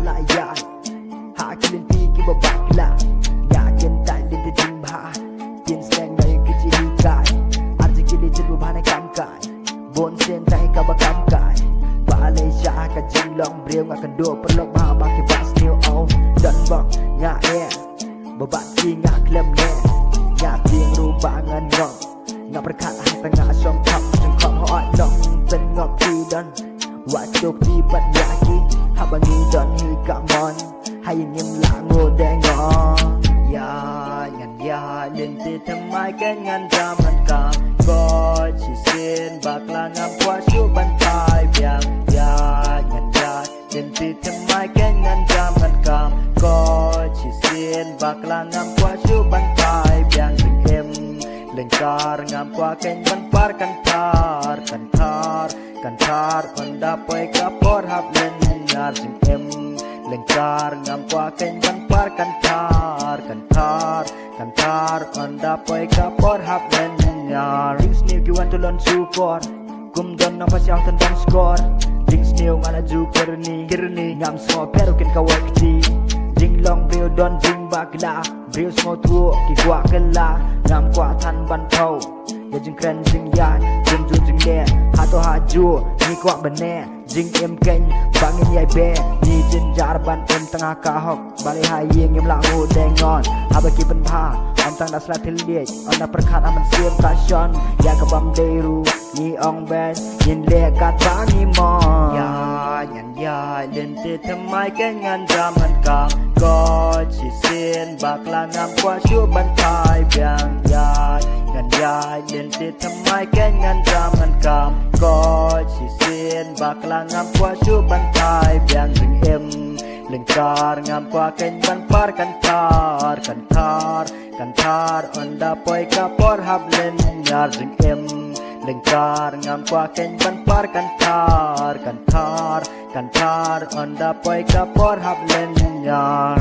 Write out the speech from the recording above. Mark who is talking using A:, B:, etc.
A: Layan Hakilin tinggi berbakla Yakin tak lida jumpa Tin seng dari kecil ikai Artikili jeru bahan kamkai Bon sen tak ika bakamkai Balai syah ka jilong Beriu ngak kedua perlok bahan baki pas new oh Dan bang ngak Berbaki ngak klem ne Ngak ting rubangan ngong Ngak berkat tengah songkap Sengkap hoat long Tengok tidan Waktu tibat yaki Habangi dan hikamon Hai ngim langu dengon Ya ngan ya linti temai kengan zaman kam Ko chi sin bakla ngam kwa shu bantai biang Ya ngan ya linti temai kengan zaman kam Ko chi sin bakla ngam kwa shu bantai biang Sing em lengkar ngam kwa ken banpar kantar Kantar Kantar onda poy kapor hap lenyar Sing em lengkar ngam kwa ken banpar kantar Kantar Kantar onda poy kapor hap lenyar Jing snew kiwan tulon sukor Kum don na pasyang tendang skor Jing snew ngana ju kirni Ngam semua perukin kawakti Jing long brio don jing bakla Brio semua tuo ki kwa kela Ngam kwa tan ban thau Ya jing kren jing yai Jing ju jing le Hato haju Ni kwa bene Jing em keng Bangin yai be Ni jin jar ban em tengah kahok Balai hai yeng em langu dengon Haba ki ben pa Om tang da slat til liek Om da perkat aman siem kasyon Ya kabam deru Ni ong ben Yin le kat bangi mon Ya nyan ya Linti temai kengan zaman kam Ko chi sin bakla ngam kwa shu bantai biang ya Ngan ya Linti temai kengan zaman kam Ko chi sin bakla ngam kwa shu bantai biang Sing em lengkar ngam kwa ken banpar kantar Kantar Kantar onda poy kapor hab lenyar Sing em lengkar ngam kwa ken banpar kantar Kantar Kantar onda poy kapor hab lenyar